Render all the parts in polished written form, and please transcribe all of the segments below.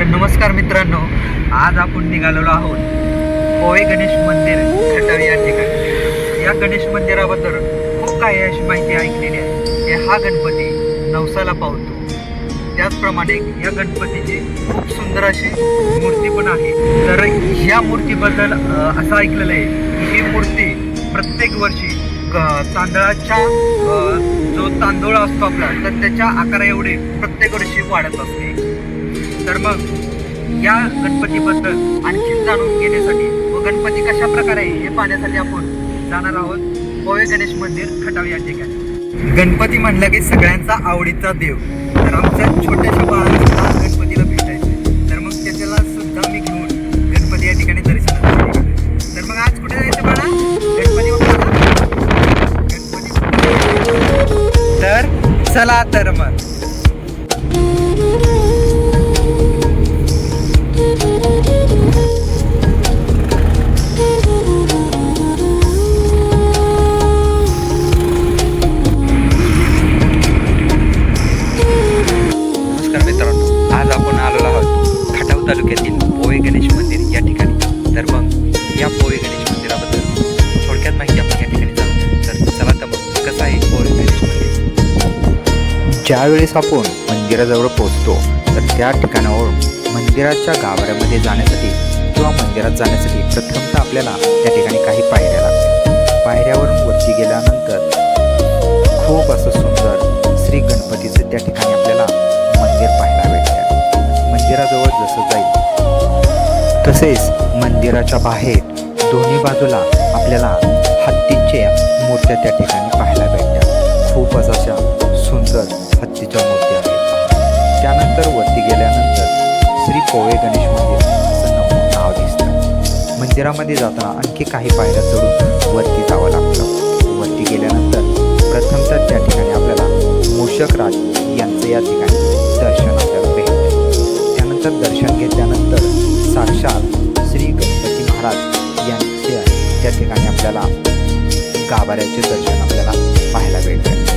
नमस्कार मित्रांनो, आज आपण निघालेलो आहोत पोहे गणेश मंदिर खटाव या ठिकाणी. या गणेश मंदिराबद्दल खूप काही अशी माहिती ऐकलेली आहे की हा गणपती नवसाला पावतो. त्याचप्रमाणे या गणपतीची खूप सुंदर अशी मूर्ती पण आहे. तर ह्या मूर्तीबद्दल असं ऐकलेलं आहे की ही मूर्ती प्रत्येक वर्षी तांदळाच्या जो तांदूळ असतो आपला, तर त्याच्या आकारा एवढे प्रत्येक वर्षी वाढत असते. तर मग या गणपतीबद्दल आणखी जाणून घेण्यासाठी व गणपती कशा प्रकारे आहे हे पाहण्यासाठी आपण जाणार आहोत पोहे गणेश मंदिर खटाव या ठिकाणी. गणपती म्हणलं की सगळ्यांचा आवडीचा देव. तर आमच्या छोट्याशा बाळाला गणपतीला भेटायचं, तर मग त्याच्याला सुद्धा मी घेऊन गणपती या ठिकाणी दर्शनाला निघालो. तर मग आज कुठे जायचं बाळा? गणपती बाप्पाला. तर चला तर मग. नमस्कार मित्रांनो, आज आपण आलेलो आहोत खटाव तालुक्यातील पोहे गणेश मंदिर या ठिकाणी. तर मग या पोहे गणेश मंदिराबद्दल थोडक्यात माहिती आपण या ठिकाणी जाणून. तर चला तर मग, कसं आहे पोहे गणेश मंदिर? ज्यावेळेस आपण मंदिराजवळ पोहोचतो तर त्या ठिकाणावरून मंदिराच्या गाभाऱ्यामध्ये जाण्यासाठी किंवा मंदिरात जाण्यासाठी प्रथमतः आपल्याला त्या ठिकाणी काही पायऱ्या लागतात. पायऱ्यावरून वरती गेल्यानंतर खूप असं सुंदर श्री गणपतीचं त्या ठिकाणी आपल्याला मंदिर पाहायला भेटतं. मंदिराजवळ जसं जाईल तसेच मंदिराच्या बाहेर दोन्ही बाजूला आपल्याला हत्तीच्या मूर्त्या त्या ठिकाणी पाहायला भेटतात. खूपच अशा सुंदर हत्तीच्या मूर्ती आहेत. त्यानंतर वरती गेल्यानंतर श्री पोहे गणेश मंदिर असं नाव दिसतं. मंदिरामध्ये जाताना आणखी काही पायऱ्या चढून वरती जावं लागतं. वरती गेल्यानंतर प्रथमतः त्या ठिकाणी आपल्याला मूषक राज यांचं या ठिकाणी दर्शन आपल्याला भेटतं. त्यानंतर दर्शन घेतल्यानंतर साक्षात श्री गणपती महाराज यांचे त्या ठिकाणी आपल्याला गाभाऱ्याचे दर्शन आपल्याला पाहायला भेटतं.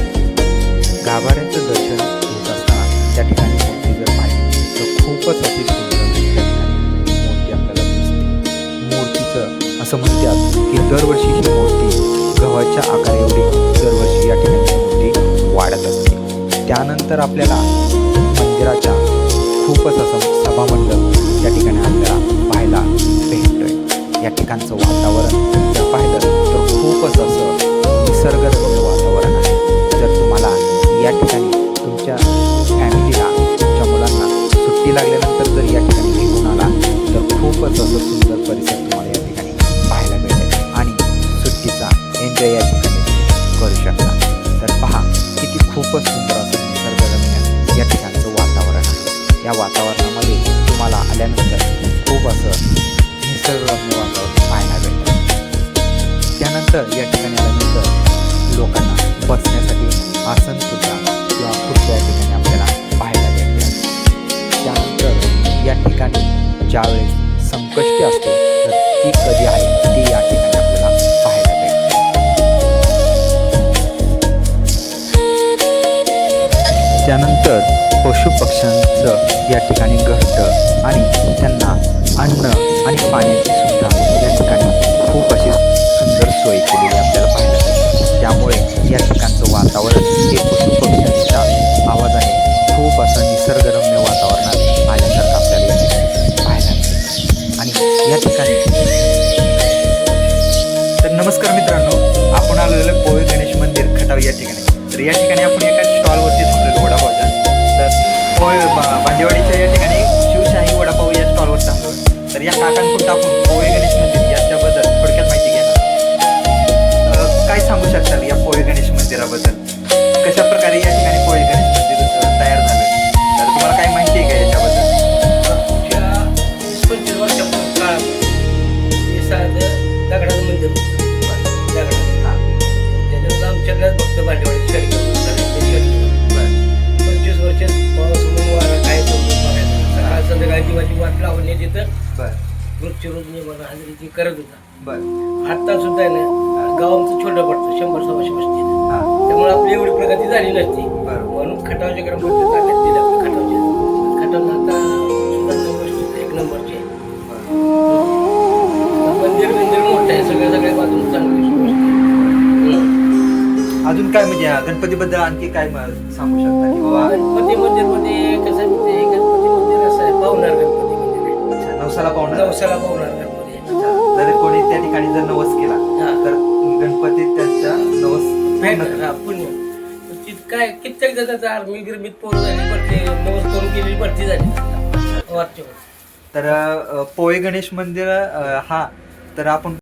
गाभाऱ्याचं दर्शन घेत असताना त्या ठिकाणी मूर्ती जर पाहिली तर खूपच अशी सुंदर त्या ठिकाणी मूर्ती आपल्याला दिसते. मूर्तीचं असं म्हणतात की दरवर्षी ही मूर्ती गव्हाच्या आकार एवढी दरवर्षी या ठिकाणी मूर्ती वाढत असते. त्यानंतर आपल्याला मंदिराच्या खूपच असं सभामंडप त्या ठिकाणी आपल्याला पाहायला भेटतोय. या ठिकाणचं वातावरण जर पाहिलं तर खूपच असं निसर्गरम्य वातावरण आहे. जर तुम्हाला या ठिकाणी तुमच्या फॅमिलीला, तुमच्या मुलांना सुट्टी लागल्यानंतर जर या ठिकाणी घेऊन आला तर खूपच असं सुंदर परिसर तुम्हाला या ठिकाणी पाहायला भेटेल आणि सुट्टीचा एन्जॉय या ठिकाणी करू शकता. तर पहा किती खूपच सुंदर असं निसर्गरम्य या ठिकाणचं वातावरण आहे. या वातावरणामध्ये तुम्हाला आल्यानंतर खूप असं निसर्गरम्य वातावरण पाहायला भेटेल. त्यानंतर या ठिकाणी आल्यानंतर लोकांना बसण्यासाठी आसन सुद्धा किंवा खुर्च्या या ठिकाणी आपल्याला पाहायला भेटतात. त्यानंतर या ठिकाणी ज्यावेळेस संकष्टी असते तर ती कधी आहे ती या ठिकाणी आपल्याला पाहायला भेटते. त्यानंतर पशुपक्ष्यांचं या ठिकाणी घरटं आणि त्यांना अन्न आणि पाण्याची सुद्धा या ठिकाणी खूप अशी सुंदर सोय केलेली आपल्याला पाहायला मिळते. त्यामुळे या ठिकाणचं वातावरण हे पशुपक्ष्यांच्या आवाजाने खूप असं निसर्गरम्य वातावरणात आल्यासारखं आपल्याला या ठिकाणी पाहायला मिळतं. आणि या ठिकाणी तर नमस्कार मित्रांनो, आपण आलेलो पोहे गणेश मंदिर खटाव या ठिकाणी. तर या ठिकाणी आपण एका स्टॉलवरती थांबलेलो वडापावच्या. तर पोहे भांडेवाडीच्या या ठिकाणी शिवशाही वडापाव या स्टॉलवर थांबलो. तर या काकांकडून आपण पोहे गणेश मंदिर याच्याबद्दल थोडक्यात माहिती घेणार. काय सांगू शकताल या पोहे गणेश मंदिराबद्दल? कशा प्रकारे या ठिकाणी पोहे गणेश मंदिर तयार झालं? तर तुम्हाला काय माहिती आहे का याच्याबद्दल? आमच्या 25 वर्षापूर्वी काळात हे साधं दगडाचं मंदिर होतं. दगडाचं. त्याच्यात आमच्याकडे फक्त भांडेवाडी शर्ट 25 वर्षात पाऊस वारा काय सकाळ संध्याकाळ जीवाची वाट लावणे तिथं वृक्षरोज निर्माण हजेरी करत होता. आता सुद्धा आहे ना, गाव आमचं छोटं पडतं, 100-125 वस्ती. त्यामुळे आपली एवढी प्रगती झाली नसती. म्हणून खटावच्या ग्रामपंचायत खटावच्या आता सुद्धा आणखी काय म्हणजे गणपतीबद्दल आणखी काय सांगू शकता की बाबा गणपती मंदिरमध्ये कसं आहे माहिती आहे, गणपती मंदिर असं आहे, पावणार गणपती मंदिर आहे. नवसाला पाहुणा नवसाला पावणार गणपती आहे. जर कोणी त्या ठिकाणी जर नवस केला हा. तर गणपती त्यांच्या नवस नाही पूर्ण का? करतात. हा, पुण्य. तर तिथं काय कित्येक जणांचं आर्मी गिरमीत पोरं झाली, भरती नवस करून गेलेली भरती झाली वरच्यावर. तर पोळे गणेश मंदिर हा तर आपण